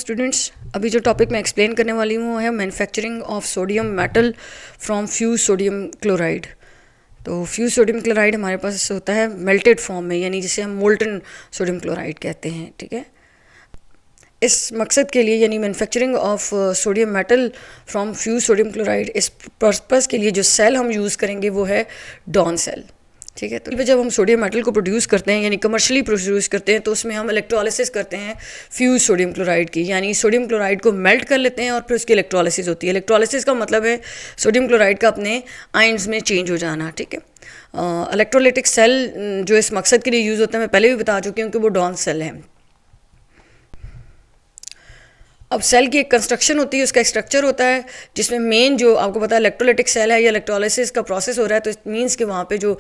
Students, अभी जो topic मैं एक्सप्लेन करने वाली हूँ वो है manufacturing of sodium metal from fuse sodium chloride. तो फ्यूज सोडियम क्लोराइड हमारे पास होता है मेल्टेड फॉर्म में, यानी जिसे हम मोल्टन सोडियम क्लोराइड कहते हैं। ठीक है, इस मकसद के लिए यानी manufacturing of sodium metal from fuse sodium chloride, इस पर्पज़ के लिए जो सेल हम यूज़ करेंगे वो है डॉन सेल। ठीक है, तो जब हम सोडियम मेटल को प्रोड्यूस करते हैं यानी कमर्शियली प्रोड्यूस करते हैं तो उसमें हम इलेक्ट्रोलिसिस करते हैं फ्यूज सोडियम क्लोराइड की, यानी सोडियम क्लोराइड को मेल्ट कर लेते हैं और फिर उसकी इलेक्ट्रोलिसिस होती है। इलेक्ट्रोलिसिस का मतलब है सोडियम क्लोराइड का अपने आयंस में चेंज हो जाना। ठीक है, इलेक्ट्रोलाइटिक सेल जो इस मकसद के लिए यूज़ होता है मैं पहले भी बता चुकी हूँ कि वो डॉन सेल है। अब सेल की एक कंस्ट्रक्शन होती है, उसका एक स्ट्रक्चर होता है जिसमें मेन जो आपको पता है इलेक्ट्रोलाइटिक सेल है या इलेक्ट्रोलिसिस का प्रोसेस हो रहा है, तो इट मीन्स कि वहाँ पे जो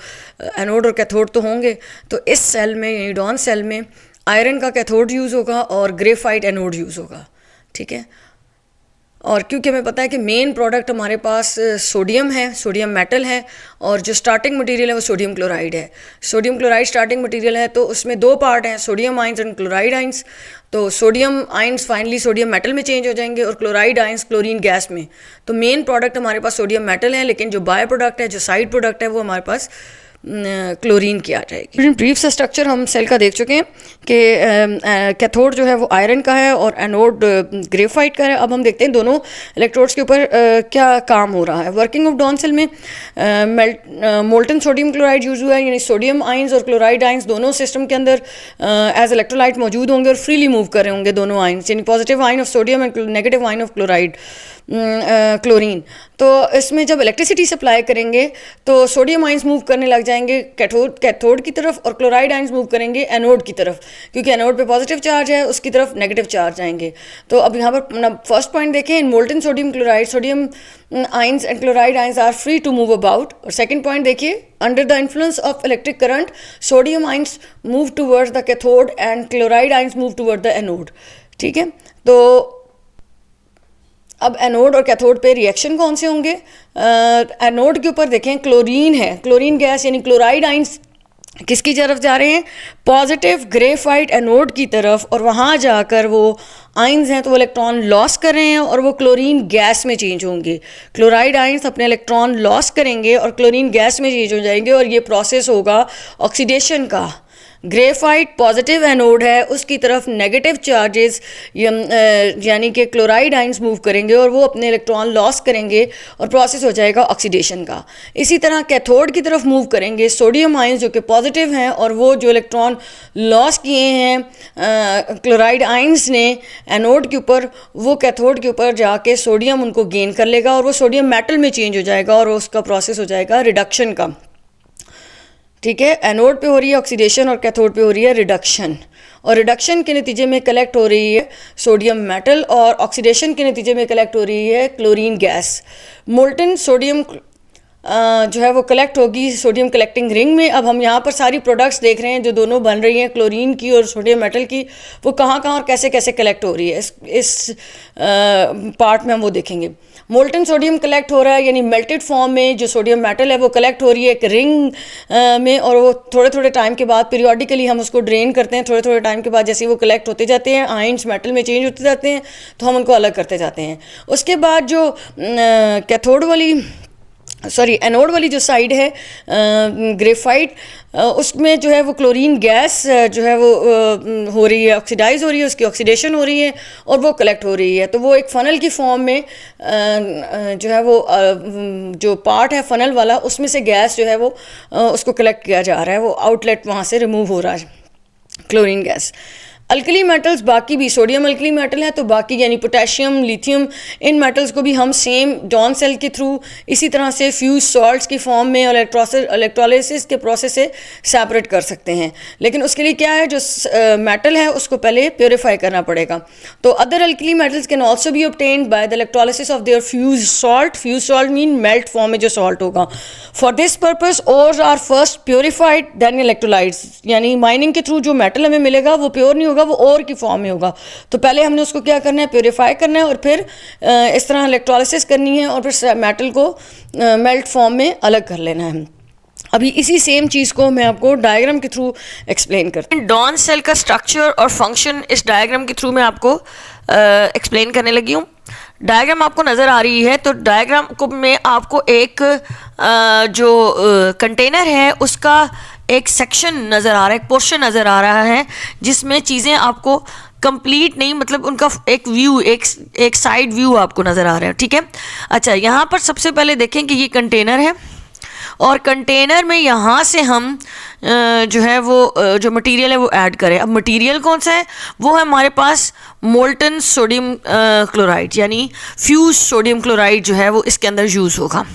एनोड और कैथोड तो होंगे। तो इस सेल में यानी डॉन सेल में आयरन का कैथोड यूज़ होगा और ग्रेफाइट एनोड यूज़ होगा। ठीक है, और क्योंकि हमें पता है कि मेन प्रोडक्ट हमारे पास सोडियम है, सोडियम मेटल है, और जो स्टार्टिंग मटेरियल है वो सोडियम क्लोराइड है। सोडियम क्लोराइड स्टार्टिंग मटेरियल है, तो उसमें दो पार्ट हैं, sodium ions and chloride ions. तो sodium ions finally sodium metal में चेंज हो जाएंगे और क्लोराइड आइंस क्लोरीन गैस में। तो मेन प्रोडक्ट हमारे पास सोडियम मेटल है, लेकिन जो बाय प्रोडक्ट है, जो साइड प्रोडक्ट है, वो हमारे पास क्लोरीन की आ जाएगी। ब्रीफ सा स्ट्रक्चर हम सेल का देख चुके हैं कि कैथोड जो है वो आयरन का है और एनोड ग्रेफाइट का है। अब हम देखते हैं दोनों इलेक्ट्रोड्स के ऊपर क्या काम हो रहा है। वर्किंग ऑफ डॉन सेल में मोल्टन सोडियम क्लोराइड यूज हुआ है, यानी सोडियम आइंस और क्लोराइड आइंस दोनों सिस्टम के अंदर एज इलेक्ट्रोलाइट मौजूद होंगे और फ्रीली मूव कर रहे होंगे दोनों आइंस, यानी positive ion of sodium and negative ion of chloride chlorine. तो इसमें जब इलेक्ट्रिसिटी सप्लाई करेंगे तो सोडियम आइंस मूव करने लग जाएंगे कैथोड की तरफ और क्लोराइड आइंस मूव करेंगे एनोड की तरफ, क्योंकि एनोड पे पॉजिटिव चार्ज है, उसकी तरफ नेगेटिव चार्ज आएंगे। तो अब यहाँ पर फर्स्ट पॉइंट देखें, in molten sodium chloride sodium ions and chloride ions are free to move about. और सेकंड पॉइंट देखिए, under the influence of electric current sodium ions move towards the cathode and chloride ions move toward the anode. ठीक है, तो अब anode और cathode पे reaction कौन से होंगे। एनोड के ऊपर देखें क्लोरीन है, क्लोरीन गैस, यानी क्लोराइड आइंस किसकी तरफ जा रहे हैं, पॉजिटिव ग्रेफाइट एनोड की तरफ, और वहाँ जाकर वो आइंस हैं तो वो इलेक्ट्रॉन लॉस कर रहे हैं और वो क्लोरीन गैस में चेंज होंगे। क्लोराइड आइंस अपने इलेक्ट्रॉन लॉस करेंगे और क्लोरीन गैस में चेंज हो जाएंगे, और ये प्रोसेस होगा ऑक्सीडेशन का। ग्रेफाइट पॉजिटिव एनोड है, उसकी तरफ नेगेटिव चार्जेस यानी कि क्लोराइड आइंस मूव करेंगे और वो अपने इलेक्ट्रॉन लॉस करेंगे और प्रोसेस हो जाएगा ऑक्सीडेशन का। इसी तरह कैथोड की तरफ मूव करेंगे सोडियम आइंस जो कि पॉजिटिव हैं, और वो जो इलेक्ट्रॉन लॉस किए हैं क्लोराइड आइंस ने एनोड के ऊपर, वो कैथोड के ऊपर जाके सोडियम उनको गेन कर लेगा और वो सोडियम मेटल में चेंज हो जाएगा और उसका प्रोसेस हो जाएगा रिडक्शन का। ठीक है, एनोड पे हो रही है ऑक्सीडेशन और कैथोड पे हो रही है रिडक्शन, और रिडक्शन के नतीजे में कलेक्ट हो रही है सोडियम मेटल और ऑक्सीडेशन के नतीजे में कलेक्ट हो रही है क्लोरीन गैस। मोल्टन सोडियम जो है वो कलेक्ट होगी सोडियम कलेक्टिंग रिंग में। अब हम यहाँ पर सारी प्रोडक्ट्स देख रहे हैं जो दोनों बन रही हैं, क्लोरीन की और सोडियम मेटल की, वो कहाँ कहाँ और कैसे कैसे कलेक्ट हो रही है इस पार्ट में हम वो देखेंगे। मोल्टन सोडियम कलेक्ट हो रहा है, यानी मेल्टेड फॉर्म में जो सोडियम मेटल है वो कलेक्ट हो रही है एक रिंग में, और वो थोड़े थोड़े टाइम के बाद पीरियोडिकली हम उसको ड्रेन करते हैं। थोड़े थोड़े टाइम के बाद जैसे वो कलेक्ट होते जाते हैं, आयंस मेटल में चेंज होते जाते हैं, तो हम उनको अलग करते जाते हैं। उसके बाद जो एनोड वाली जो साइड है ग्रेफाइट, उसमें जो है वो क्लोरीन गैस जो है वो हो रही है, ऑक्सीडाइज हो रही है, उसकी ऑक्सीडेशन हो रही है और वो कलेक्ट हो रही है। तो वो एक फ़नल की फॉर्म में जो है वो जो पार्ट है फ़नल वाला, उसमें से गैस जो है वो उसको कलेक्ट किया जा रहा है, वो आउटलेट वहाँ से रिमूव हो रहा है क्लोरीन गैस। अल्कली मेटल्स बाकी भी, सोडियम अल्कली मेटल है तो बाकी यानी पोटेशियम, लिथियम, इन मेटल्स को भी हम सेम डॉन सेल के थ्रू इसी तरह से फ्यूज सॉल्ट्स की फॉर्म में और इलेक्ट्रोलिसिस के प्रोसेस से सेपरेट कर सकते हैं। लेकिन उसके लिए क्या है, जो मेटल है उसको पहले प्योरीफाई करना पड़ेगा। तो other alkali metals can also be obtained by the electrolysis of their fused salt. Fused salt mean melt form में जो सॉल्ट होगा। For this purpose ores are first purified then electrolytes, यानी माइनिंग के through जो metal हमें मिलेगा वो pure नहीं होगा, वो और की फॉर्म में होगा। तो पहले हमने उसको क्या करना है, प्योरीफाई करना है, और फिर इस तरह इलेक्ट्रोलिसिस करनी है और फिर मेटल को मेल्ट फॉर्म में अलग कर लेना है। अभी इसी सेम चीज़ को मैं आपको डायग्राम के थ्रू एक्सप्लेन करती हूँ। डॉन सेल का स्ट्रक्चर और फंक्शन इस डायग्राम के थ्रू मैं आपको एक्सप्लेन करने लगी हूँ। डायग्राम आपको नज़र आ रही है, तो डायग्राम को में आपको एक जो कंटेनर है उसका एक सेक्शन नज़र आ रहा है, एक पोर्शन नज़र आ रहा है जिसमें चीज़ें आपको कंप्लीट नहीं, मतलब उनका एक व्यू, एक साइड व्यू आपको नज़र आ रहा है, ठीक है। अच्छा, यहाँ पर सबसे पहले देखें कि ये कंटेनर है और कंटेनर में यहाँ से हम जो है वो जो मटेरियल है वो ऐड करें। अब मटेरियल कौन सा है? वो है हमारे पास मोल्टन सोडियम क्लोराइड, यानी फ्यूज सोडियम क्लोराइड जो है वो इसके अंदर यूज़ होगा,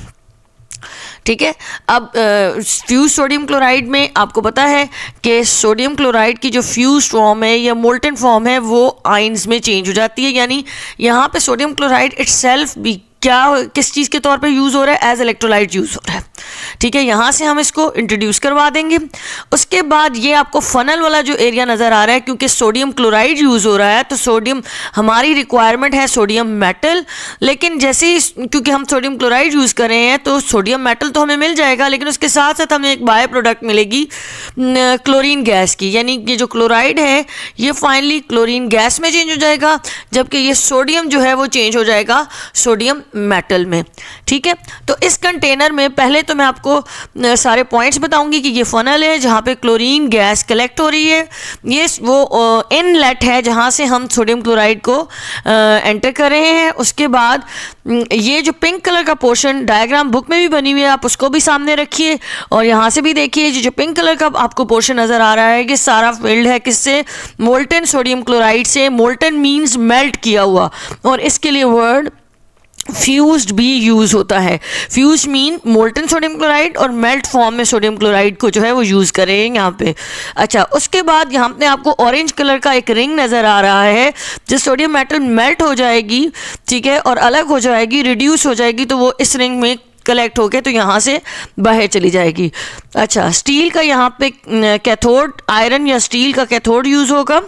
ठीक है। अब फ्यूज सोडियम क्लोराइड में आपको पता है कि सोडियम क्लोराइड की जो फ्यूज फॉर्म है या मोल्टन फॉर्म है वो आइंस में चेंज हो जाती है, यानी यहाँ पे सोडियम क्लोराइड इटसेल्फ भी क्या किस चीज़ के तौर पे यूज़ हो रहा है? एज इलेक्ट्रोलाइट यूज़ हो रहा है, ठीक है। यहाँ से हम इसको इंट्रोड्यूस करवा देंगे। उसके बाद ये आपको फनल वाला जो एरिया नज़र आ रहा है, क्योंकि सोडियम क्लोराइड यूज़ हो रहा है तो सोडियम, हमारी रिक्वायरमेंट है सोडियम मेटल, लेकिन जैसे ही क्योंकि हम सोडियम क्लोराइड यूज़ कर रहे हैं तो सोडियम मेटल तो हमें मिल जाएगा, लेकिन उसके साथ साथ हमें एक बाय प्रोडक्ट मिलेगी क्लोरीन गैस की, यानी ये जो क्लोराइड है ये फाइनली क्लोरीन गैस में चेंज हो जाएगा, जबकि ये सोडियम जो है वो चेंज हो जाएगा सोडियम मेटल में, ठीक है। तो इस कंटेनर में पहले तो मैं आपको सारे पॉइंट्स बताऊंगी कि ये फनल है जहाँ पे क्लोरीन गैस कलेक्ट हो रही है, ये वो इनलेट है जहाँ से हम सोडियम क्लोराइड को एंटर कर रहे हैं। उसके बाद ये जो पिंक कलर का पोर्शन डायग्राम बुक में भी बनी हुई है, आप उसको भी सामने रखिए और यहाँ से भी देखिए जो पिंक कलर का आपको पोर्शन नज़र आ रहा है कि सारा फिल्ड है किससे? मोल्टन सोडियम क्लोराइड से। मोल्टन मीन्स मेल्ट किया हुआ, और इसके लिए वर्ड फ्यूज्ड भी यूज़ होता है। Fuse mean molten sodium chloride और मेल्ट फॉर्म में सोडियम क्लोराइड को जो है वो यूज़ करें यहाँ पे। अच्छा, उसके बाद यहाँ पे आपको ऑरेंज कलर का एक रिंग नज़र आ रहा है, जो सोडियम मेटल मेल्ट हो जाएगी, ठीक है, और अलग हो जाएगी, रिड्यूस हो जाएगी, तो वो इस रिंग में कलेक्ट होके तो यहाँ से बाहर चली जाएगी। अच्छा, स्टील का यहाँ पे कैथोड, आयरन या स्टील का कैथोड यूज़ होगा,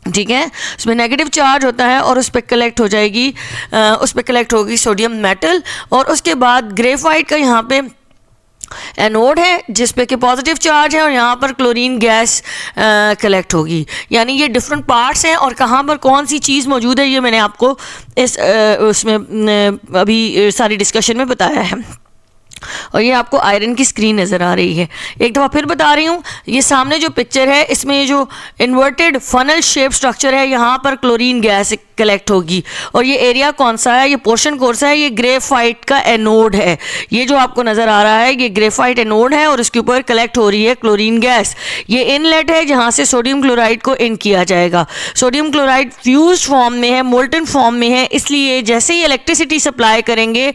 ठीक है। उसमें नेगेटिव चार्ज होता है और उस पर कलेक्ट हो जाएगी, उस पर कलेक्ट होगी सोडियम मेटल। और उसके बाद ग्रेफाइट का यहाँ पे एनोड है जिस पे कि पॉजिटिव चार्ज है और यहाँ पर क्लोरीन गैस कलेक्ट होगी, यानी ये डिफरेंट पार्ट्स हैं और कहाँ पर कौन सी चीज़ मौजूद है ये मैंने आपको इस उसमें अभी सारी डिस्कशन में बताया है। और ये आपको आयरन की स्क्रीन नज़र आ रही है। एक दफ़ा फिर बता रही हूँ, ये सामने जो पिक्चर है इसमें ये जो इन्वर्टेड फनल शेप स्ट्रक्चर है, यहाँ पर क्लोरीन गैस कलेक्ट होगी। और ये एरिया कौन सा है, ये पोर्शन कौन सा है? ये ग्रेफाइट का एनोड है। ये जो आपको नज़र आ रहा है ये ग्रेफाइट एनोड है और इसके ऊपर कलेक्ट हो रही है क्लोरीन गैस। ये इनलेट है जहाँ से सोडियम क्लोराइड को इन किया जाएगा। सोडियम क्लोराइड फ्यूज फॉर्म में है, मोल्टन फॉर्म में है, इसलिए जैसे ही इलेक्ट्रिसिटी सप्लाई करेंगे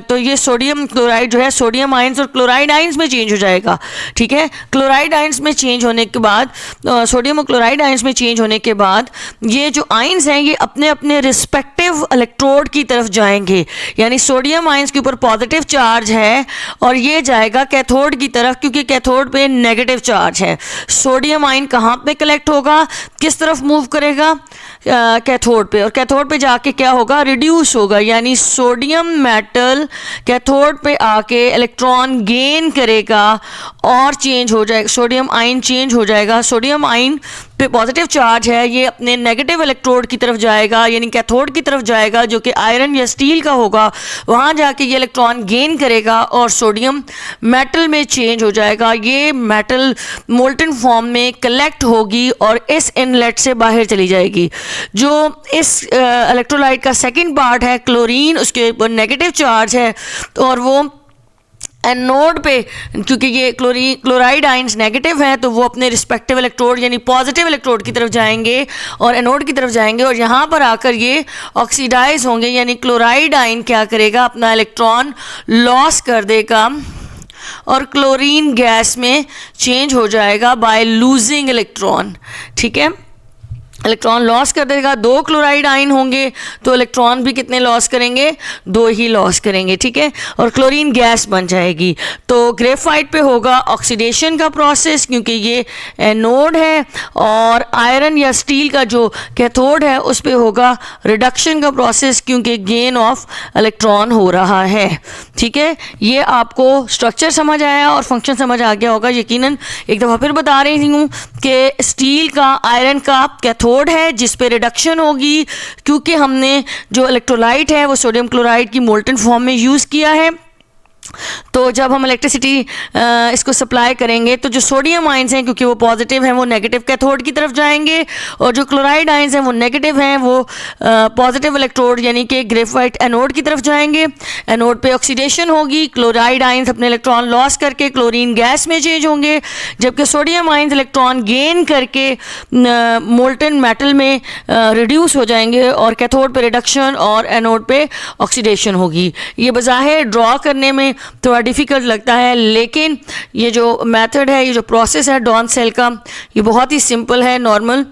तो ये सोडियम क्लोराइड जो है सोडियम आयंस और क्लोराइड आयंस में चेंज हो जाएगा, ठीक है। क्लोराइड आयंस में चेंज होने के बाद, सोडियम और क्लोराइड आयंस में चेंज होने के बाद ये जो आयंस हैं ये अपने अपने रिस्पेक्टिव इलेक्ट्रोड की तरफ जाएंगे, यानी सोडियम आयंस के ऊपर पॉजिटिव चार्ज है और ये जाएगा कैथोड की तरफ, क्योंकि कैथोड पे नेगेटिव चार्ज है। सोडियम आयन कहाँ पे कलेक्ट होगा, किस तरफ मूव करेगा? कैथोड पे, और कैथोड पे जाके क्या होगा? रिड्यूस होगा, यानी सोडियम मेटल कैथोड पे आके इलेक्ट्रॉन गेन करेगा और चेंज हो जाएगा, सोडियम आयन चेंज हो जाएगा। सोडियम आयन पे पॉजिटिव चार्ज है, ये अपने नेगेटिव इलेक्ट्रोड की तरफ जाएगा, यानी कैथोड की तरफ जाएगा जो कि आयरन या स्टील का होगा, वहाँ जाके ये इलेक्ट्रॉन गेन करेगा और सोडियम मेटल में चेंज हो जाएगा। ये मेटल मोल्टन फॉर्म में कलेक्ट होगी और इस इनलेट से बाहर चली जाएगी। जो इस इलेक्ट्रोलाइट का सेकंड पार्ट है क्लोरीन, उसके ऊपर नेगेटिव चार्ज है और वो एनोड पे, क्योंकि ये क्लोराइड आयंस नेगेटिव है तो वो अपने रिस्पेक्टिव इलेक्ट्रोड यानी पॉजिटिव इलेक्ट्रोड की तरफ जाएंगे और एनोड की तरफ जाएंगे और यहाँ पर आकर ये ऑक्सीडाइज होंगे, यानी क्लोराइड आयन क्या करेगा? अपना इलेक्ट्रॉन लॉस कर देगा और क्लोरीन गैस में चेंज हो जाएगा बाय लूजिंग इलेक्ट्रॉन, ठीक है। इलेक्ट्रॉन लॉस कर देगा, 2 क्लोराइड आयन होंगे तो इलेक्ट्रॉन भी कितने लॉस करेंगे, 2 ही लॉस करेंगे, ठीक है, और क्लोरीन गैस बन जाएगी। तो ग्रेफाइट पे होगा ऑक्सीडेशन का प्रोसेस क्योंकि ये एनोड है, और आयरन या स्टील का जो कैथोड है उस पे होगा रिडक्शन का प्रोसेस क्योंकि गेन ऑफ इलेक्ट्रॉन हो रहा है, ठीक है। ये आपको स्ट्रक्चर समझ आया और फंक्शन समझ आ गया होगा यकीनन। एक दफ़ा फिर बता रही हूँ कि स्टील का, आयरन का कैथोड है जिस पे रिडक्शन होगी क्योंकि हमने जो इलेक्ट्रोलाइट है वो सोडियम क्लोराइड की मोल्टन फॉर्म में यूज़ किया है। तो जब हम इलेक्ट्रिसिटी इसको सप्लाई करेंगे तो जो सोडियम आयंस हैं क्योंकि वो पॉजिटिव हैं वो नेगेटिव कैथोड की तरफ जाएंगे, और जो क्लोराइड आयंस हैं वो नेगेटिव हैं, वो पॉजिटिव इलेक्ट्रोड यानी कि ग्रेफाइट एनोड की तरफ जाएंगे। एनोड पे ऑक्सीडेशन होगी, क्लोराइड आयंस अपने इलेक्ट्रॉन लॉस करके क्लोरीन गैस में चेंज होंगे, जबकि सोडियम आयंस इलेक्ट्रॉन गेन करके मोल्टन मेटल में रिड्यूस हो जाएंगे और कैथोड पे रिडक्शन और एनोड पे ऑक्सीडेशन होगी। ये बज़ाहिर ड्रॉ करने में थोड़ा डिफ़िकल्ट लगता है, लेकिन ये जो मेथड है, ये जो प्रोसेस है डॉन सेल का, ये बहुत ही सिंपल है, नॉर्मल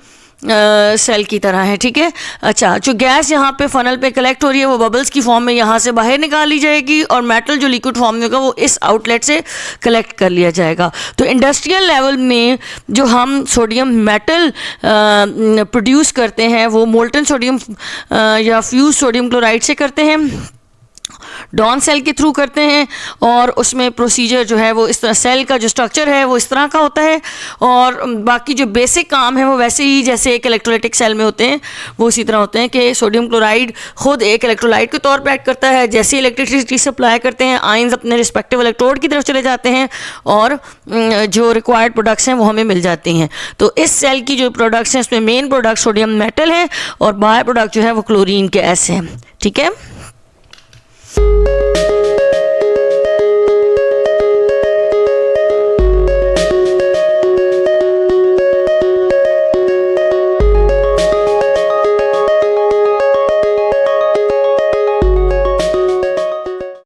सेल की तरह है, ठीक है। अच्छा, जो गैस यहाँ पे फनल पे कलेक्ट हो रही है वो बबल्स की फॉर्म में यहाँ से बाहर निकाली जाएगी, और मेटल जो लिक्विड फॉर्म में होगा वो इस आउटलेट से कलेक्ट कर लिया जाएगा। तो इंडस्ट्रियल लेवल में जो हम सोडियम मेटल प्रोड्यूस करते हैं वो मोल्टन सोडियम या फ्यूज सोडियम क्लोराइड से करते हैं, डॉन सेल के थ्रू करते हैं, और उसमें प्रोसीजर जो है वो इस तरह, सेल का जो स्ट्रक्चर है वो इस तरह का होता है, और बाकी जो बेसिक काम है वो वैसे ही जैसे एक इलेक्ट्रोलाइटिक सेल में होते हैं वो इसी तरह होते हैं कि सोडियम क्लोराइड खुद एक इलेक्ट्रोलाइट के तौर पर एक्ट करता है, जैसे इलेक्ट्रिसिटी सप्लाई करते हैं आयंस अपने रिस्पेक्टिव इलेक्ट्रोड की तरफ चले जाते हैं और जो रिक्वायर्ड प्रोडक्ट्स हैं वो हमें मिल जाती हैं। तो इस सेल की जो प्रोडक्ट्स हैं उसमें मेन प्रोडक्ट सोडियम मेटल है और बाय प्रोडक्ट जो है वो क्लोरीन गैस है, ठीक है।